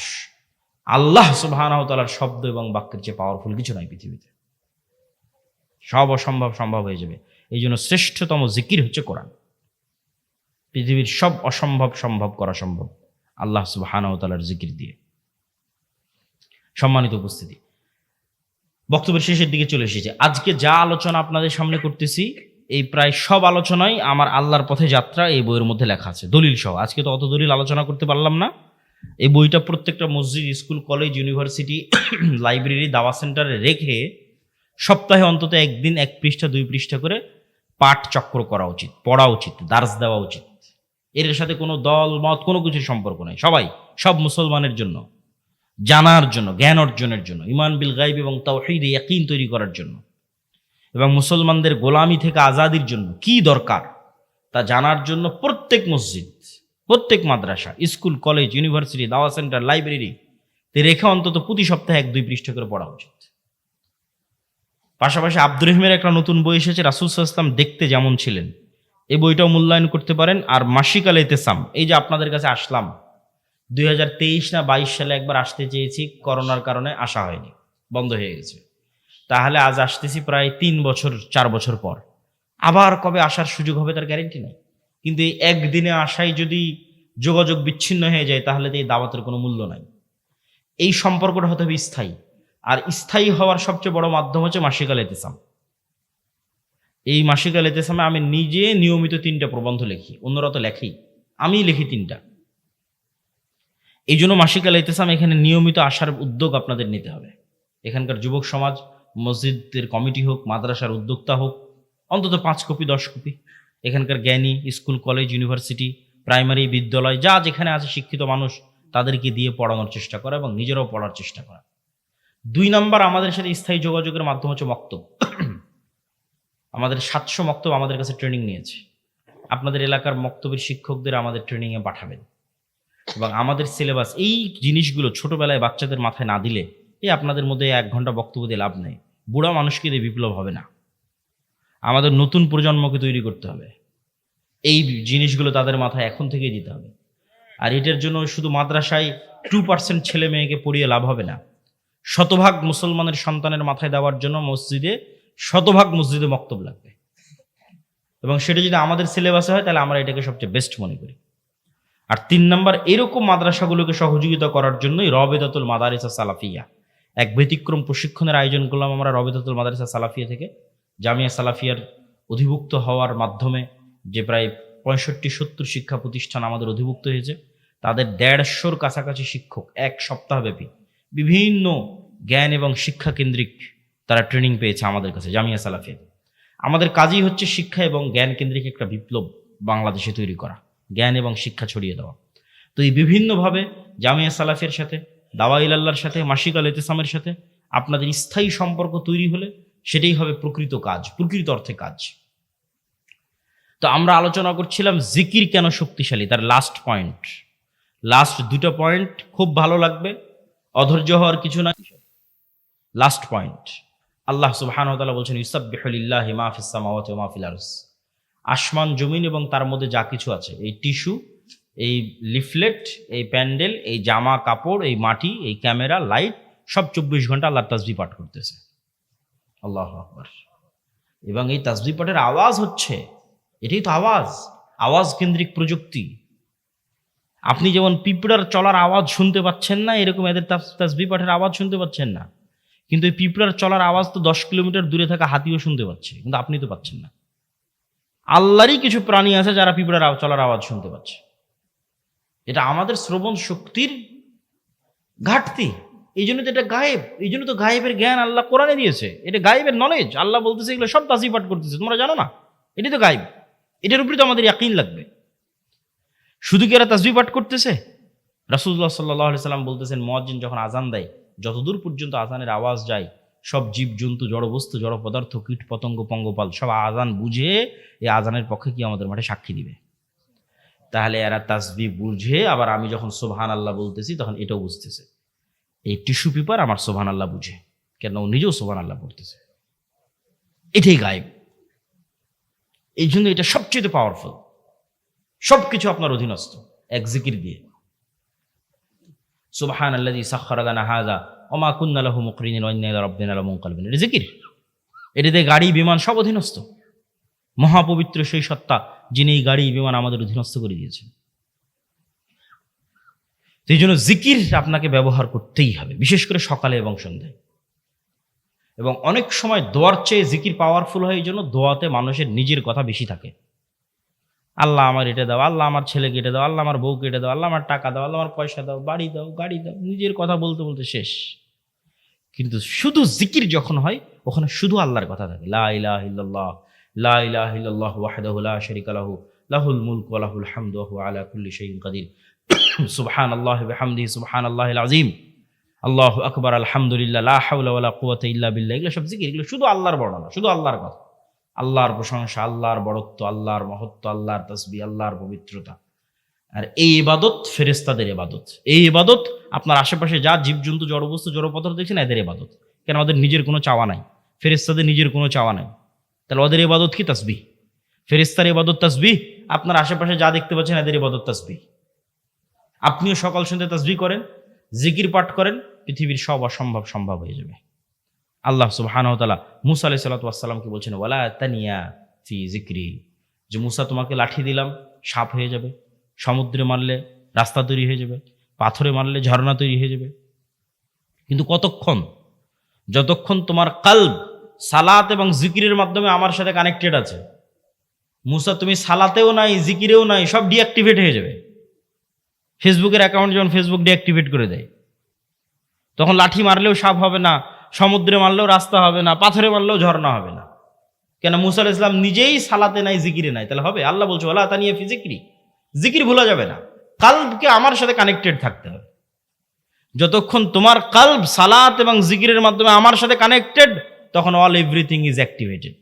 আল্লাহ সুবহানাহু ওয়া তাআলার শব্দ এবং বাক্যের চেয়ে পাওয়ারফুল কিছু নাই পৃথিবীতে। সব অসম্ভব সম্ভব হয়ে যাবে। এই জন্য শ্রেষ্ঠতম জিকির হচ্ছে কোরআন। পৃথিবীর সব অসম্ভব সম্ভব করা সম্ভব আল্লাহ সুবহানাহু ওয়া তাআলার জিকির দিয়ে। সম্মানিত উপস্থিতি, বক্তব্যের শেষের দিকে চলে এসেছে। আজকে যা আলোচনা আপনাদের সামনে করতেছি, এই প্রায় সব আলোচনাই আমার আল্লাহর পথে যাত্রা এই বইয়ের মধ্যে লেখা আছে, দলিল সহ। আজকে তো অত দলিল আলোচনা করতে পারলাম না। এই বইটা প্রত্যেকটা মসজিদ, স্কুল, কলেজ, ইউনিভার্সিটি, লাইব্রেরি, দাওয়া সেন্টারে রেখে সপ্তাহে অন্তত একদিন 1 পৃষ্ঠা 2 পৃষ্ঠা করে পাঠ চক্র করা উচিত, পড়া উচিত, দার্স দেওয়া উচিত। এর সাথে কোনো দল মত কোনো কিছুর সম্পর্ক নেই। সব মুসলমানের জন্য, জানার জন্য, জ্ঞান অর্জনের জন্য, ঈমান বিল গায়ব এবং তাওহীদে ইয়াকিন তৈরি করার জন্য এবং মুসলমানদের গোলামি থেকে আজাদির জন্য কি দরকার তা জানার জন্য প্রত্যেক মসজিদ, প্রত্যেক মাদ্রাসা, স্কুল, কলেজ, ইউনিভার্সিটি, দাওয়া সেন্টার, লাইব্রেরি তে রেখে অন্তত প্রতি সপ্তাহে 1-2 পৃষ্ঠা করে পড়া উচিত। পাশাপাশি আব্দুর রহিমের একটা নতুন বই এসেছে, রাসূল সাল্লাল্লাহু আলাইহি ওয়াসাল্লাম দেখতে যেমন ছিলেন, এই বইটাও মূল্যায়ন করতে পারেন। আর মাসিক আল ইতিসাম, এই যে আপনাদের কাছে আসলাম 2023 না 22 সালে একবার আসতে চেয়েছি, করোনার কারণে আসা হয়নি, বন্ধ হয়ে গেছে। তাহলে আজ আসতেছি প্রায় 3 বছর 4 বছর পর। আবার কবে আসার সুযোগ হবে তার গ্যারেন্টি নেই। কিন্তু এই একদিনে আসাই যদি যোগাযোগ বিচ্ছিন্ন হয়ে যায় তাহলে তো এই দাওয়াতের কোনো মূল্য নাই। এই সম্পর্কটা হতে হবে স্থায়ী, আর স্থায়ী হওয়ার সবচেয়ে বড় মাধ্যম হচ্ছে মাসিক আল ইতিসাম। এই মাসিক আল ইতিসামে আমি নিজে নিয়মিত 3টা প্রবন্ধ লিখি, অন্যরা তো লেখেই, আমি লিখি 3টা। এই জন্য মাসিক আল ইতিসাম এখানে নিয়মিত আসার উদ্যোগ আপনাদের নিতে হবে। এখানকার যুবক সমাজ, মসজিদের কমিটি হোক, মাদ্রাসার উদ্যোক্তা হোক, অন্তত 5 কপি 10 কপি এখানকার জ্ঞানী, স্কুল, কলেজ, ইউনিভার্সিটি, প্রাইমারি, বিদ্যালয়, যা যেখানে আছে শিক্ষিত মানুষ, তাদেরকে দিয়ে পড়ানোর চেষ্টা করা এবং নিজেরাও পড়ার চেষ্টা করা। 2 নম্বর, আমাদের সাথে স্থায়ী যোগাযোগের মাধ্যম হচ্ছে মক্তব। আমাদের 700 মক্তব আমাদের কাছে ট্রেনিং নিয়েছে। আপনাদের এলাকার মক্তবের শিক্ষকদের আমাদের ট্রেনিংয়ে পাঠাবেন এবং আমাদের সিলেবাস এই জিনিসগুলো ছোটবেলায় বাচ্চাদের মাথায় না দিলে এই আপনাদের মধ্যে 1 ঘন্টা বক্তব্য দিয়ে লাভ নেই। বুড়া মানুষকে দিয়ে বিপ্লব হবে না। আমাদের নতুন প্রজন্মকে তৈরি করতে হবে। এই জিনিসগুলো তাদের মাথায় এখন থেকেই দিতে হবে। আর এটার জন্য শুধু মাদ্রাসায় 2% ছেলে মেয়েকে পড়িয়ে লাভ হবে না। শতভাগ মুসলমানের সন্তানের মাথায় দেওয়ার জন্য শতভাগ মসজিদে মক্তব লাগবে, এবং সেটা যদি আমাদের সিলেবাসে হয় তাহলে আমরা এটাকে সবচেয়ে বেস্ট মনে করি। আর 3 নম্বর, এরকম মাদ্রাসাগুলোকে সহযোগিতা করার জন্যই রবেদাতুল মাদারিস সালাফিয়া, এক ব্যতিক্রম প্রশিক্ষণের আয়োজন করলাম আমরা রবেদাতুল মাদারিস সালাফিয়া থেকে। জামিয়া সালাফিয়ার অধিভুক্ত হওয়ার মাধ্যমে যে প্রায় 65-70 শিক্ষা প্রতিষ্ঠান আমাদের অধিভুক্ত হয়েছে, তাদের 150-র কাছাকাছি শিক্ষক 1 সপ্তাহব্যাপী বিভিন্ন জ্ঞান এবং শিক্ষা কেন্দ্রিক তারা ট্রেনিং পেয়েছে আমাদের কাছে জামিয়া সালাফিয়া। আমাদের কাজই হচ্ছে শিক্ষা এবং জ্ঞান কেন্দ্রিক একটা বিপ্লব বাংলাদেশে তৈরি করা, জ্ঞান এবং শিক্ষা ছড়িয়ে দেওয়া। তো এই বিভিন্নভাবে জামিয়া সালাফিয়ার সাথে, দাওয়া ইলাল্লাহর সাথে, মাসিক আল ইতিসামের সাথে আপনাদের স্থায়ী সম্পর্ক তৈরি হলে সেটাই হবে প্রকৃত কাজ, প্রকৃত অর্থে কাজ। তো আমরা আলোচনা করছিলাম জিকির কেন শক্তিশালী, তার লাস্ট 2টা পয়েন্ট খুব ভালো লাগবে, অধৈর্য হওয়ার কিছু না। লাস্ট পয়েন্ট, আল্লাহ সুবহানাহু ওয়া তাআলা বলছেন ইউসাব্বিহু লিল্লাহি মা ফিস সামাওয়াতি ওয়া মা ফিল আরদ। আসমান জমিন এবং তার মধ্যে যা কিছু আছে, এই টিস্যু, এই লিফলেট, এই প্যান্ডেল, এই জামা কাপড়, এই মাটি, এই ক্যামেরা, লাইট, সব 24 ঘন্টা আল্লাহর তাসবিহ পাঠ করতেছে। আল্লাহু আকবার। এবং এই তাসবিহ পাঠের আওয়াজ হচ্ছে, এটাই তো আওয়াজ কেন্দ্রিক প্রযুক্তি। আপনি যেমন পিঁপড়ার চলার আওয়াজ শুনতে পাচ্ছেন না, এরকম এদের তাসবিহ পাঠের আওয়াজ শুনতে পাচ্ছেন না। কিন্তু এই পিঁপড়ার চলার আওয়াজ তো 10 কিলোমিটার দূরে থাকা হাতিও শুনতে পাচ্ছে, কিন্তু আপনি তো পাচ্ছেন না। আল্লাহরই কিছু প্রাণী আছে যারা পিঁপড়ার চলার আওয়াজ শুনতে পাচ্ছে। এটা আমাদের শ্রবণ শক্তির ঘাটতি, এই জন্য তো এটা গায়েব। এই জন্য তো গায়েবের জ্ঞান আল্লাহ কোরআনে দিয়েছে, এটা গায়েবের নলেজ। আল্লাহ বলতেছে এগুলো সব তাসবিহ পাঠ করতেছে, তোমরা জানো না, এটাই তো গায়েব। এটার উপরে তো আমাদের ইয়াকিন লাগবে। শুধু কি এরা তাসবিহ পাঠ করতেছে? রাসূলুল্লাহ সাল্লাল্লাহু আলাইহি সাল্লাম বলতেছেন, মুয়াজ্জিন যখন আজান দেয়, যতদূর পর্যন্ত আজানের আওয়াজ যায়, সব জীবজন্তু, জড়বস্তু, জড় পদার্থ, কীট পতঙ্গ, পঙ্গপাল সব আজান বুঝে এই আজানের পক্ষে কি আমাদের মাঠে সাক্ষী দিবে। তাহলে এরা তাসবিহ বুঝে, আবার আমি যখন সুবহানাল্লাহ বলতেছি তখন এটাও বুঝতেছে। এই টিস্যু পেপার আমার সুবহানাল্লাহ বুঝে, কেন ও নিজেও সুবহানাল্লাহ পড়তেছে। এটাই গায়েব। এই জন্য এটা সবচেয়ে পাওয়ারফুল। সবকিছু আপনার অধীনস্থ এক জিকির দিয়ে। সুবহানাল্লাযী সাখখারা লানা হাযা ওয়া মা কুন্না লাহু মুকরিনিন ওয়া ইন্না ইলা রাব্বিনা লামুনকালিবুন। এটা জিকির। এটাতে গাড়ি বিমান সব অধীনস্থ। মহাপবিত্র সেই সত্তা যিনি এই গাড়ি বিমান আমাদের অধীনস্থ করে দিয়েছেন। এই জন্য জিকির আপনাকে ব্যবহার করতেই হবে, বিশেষ করে সকালে এবং সন্ধ্যায়। এবং অনেক সময় দোয়ার চেয়ে জিকির পাওয়ারফুল হয়, এই জন্য দোয়াতে মানুষের নিজের কথা বেশি থাকে। আল্লাহ আমার এটা দাও, আল্লাহ আমার ছেলেকে এটা দাও, আল্লাহ আমার বউকে এটা দাও, আল্লাহ আমার টাকা দাও, আল্লাহ আমার পয়সা দাও, বাড়ি দাও, গাড়ি দাও, নিজের কথা বলতে বলতে শেষ। কিন্তু শুধু জিকির যখন হয়, ওখানে শুধু আল্লাহর কথা থাকে। লা ইলাহা ইল্লাল্লাহ, লা ইলাহা ইল্লাল্লাহু ওয়াহদাহু লা শারীকা লাহু, লাহুল মুলকু ওয়া লাহুল হামদু ওয়া হুয়া আলা কুল্লি শাইইন কাদির, সুবহানাল্লাহি ওয়া বিহামদিহি সুবহানাল্লাহিল আযীম, আল্লাহু আকবার, আলহামদুলিল্লাহ, লা হাওলা ওয়া লা কুওয়াতা ইল্লা বিল্লাহ। এগুলো সব জিকির, এগুলো শুধু আল্লাহর বর্ণনা, শুধু আল্লাহর কথা, আল্লাহর প্রশংসা, আল্লাহর বড়ত্ব, আল্লাহর মহত্ব, আল্লাহর তাসবিহ, আল্লাহর পবিত্রতা। আর এই ইবাদত ফেরেশতাদের ইবাদত। এই ইবাদত আপনার আশেপাশে যা জীবজন্তু, জড়বস্তু, জড় পদার্থ দেখছেন, এদের ইবাদত। কেন? ওদের নিজের কোনো চাওয়া নাই, ফেরেশতাদের নিজের কোনো চাওয়া নাই। তাহলে ওদের ইবাদত কি? তাসবিহ। ফেরেশতার ইবাদত তাসবিহ, আপনার আশেপাশে যা দেখতে পাচ্ছেন এদের ইবাদত তাসবিহ। আপনিও সকাল সন্ধ্যা তাসবিহ করেন, জিকির পাঠ করেন, পৃথিবীর সব অসম্ভব সম্ভব হয়ে যাবে। আল্লাহ সুবহানাহু ওয়া তাআলা মূসা আলাইহিস সালাতু ওয়াস সালামকে বলছেন, ওয়ালা তানিয়া ফি যিকরি, যে মূসা তোমাকে লাঠি দিলাম, সাপ হয়ে যাবে, সমুদ্রে মারলে রাস্তা তৈরি হয়ে যাবে, পাথরে মারলে ঝর্ণা তৈরি হয়ে যাবে। কিন্তু কতক্ষণ? যতক্ষণ তোমার কলব সালাত এবং জিকিরের মাধ্যমে আমার সাথে কানেক্টেড আছে। মূসা তুমি সালাতেও নাই, জিকিরেও নাই, সব ডিঅ্যাক্টিভেট হয়ে যাবে। ফেসবুকের অ্যাকাউন্ট যখন ফেসবুক ডিঅ্যাক্টিভেট করে দেয়, তখন লাঠি মারলেও সাপ হবে না, সমুদ্রে মারলেও রাস্তা হবে না, পাথরে মারলেও ঝর্ণা হবে না। কেন? মূসা আলাইহিস সালাম নিজেই সালাতে নাই, জিকিরে নাই। তাহলে হবে? আল্লাহ বলছে ওয়ালা তানিয়া ফি যিকরি, জিকির ভোলা যাবে না। কলবকে আমার সাথে কানেক্টেড থাকতে হবে। যতক্ষণ তোমার কলব সালাত এবং জিকিরের মাধ্যমে আমার সাথে কানেক্টেড, তখন অল এভরিথিং ইজ অ্যাক্টিভেটেড।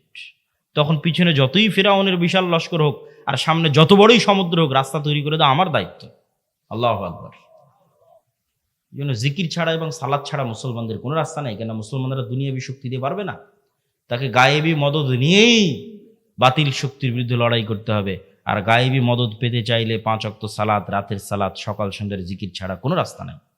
তখন পিছনে যতই ফিরআউনের বিশাল লস্কর হোক আর সামনে যত বড়ই সমুদ্র হোক, রাস্তা তৈরি করে দেওয়া আমার দায়িত্ব। আল্লাহু আকবার। এই জন্য জিকির ছাড়া এবং সালাত ছাড়া মুসলমানদের কোনো রাস্তা নেই। কেন? মুসলমানরা দুনিয়াবী শক্তি দিয়ে পারবে না, তাকে গায়েবী মদদ নিয়েই বাতিল শক্তির বিরুদ্ধে লড়াই করতে হবে। আর গায়েবী মদদ পেতে চাইলে 5 ওয়াক্ত সালাত, রাতের সালাত, সকাল সন্ধ্যার জিকির ছাড়া কোনো রাস্তা নেই।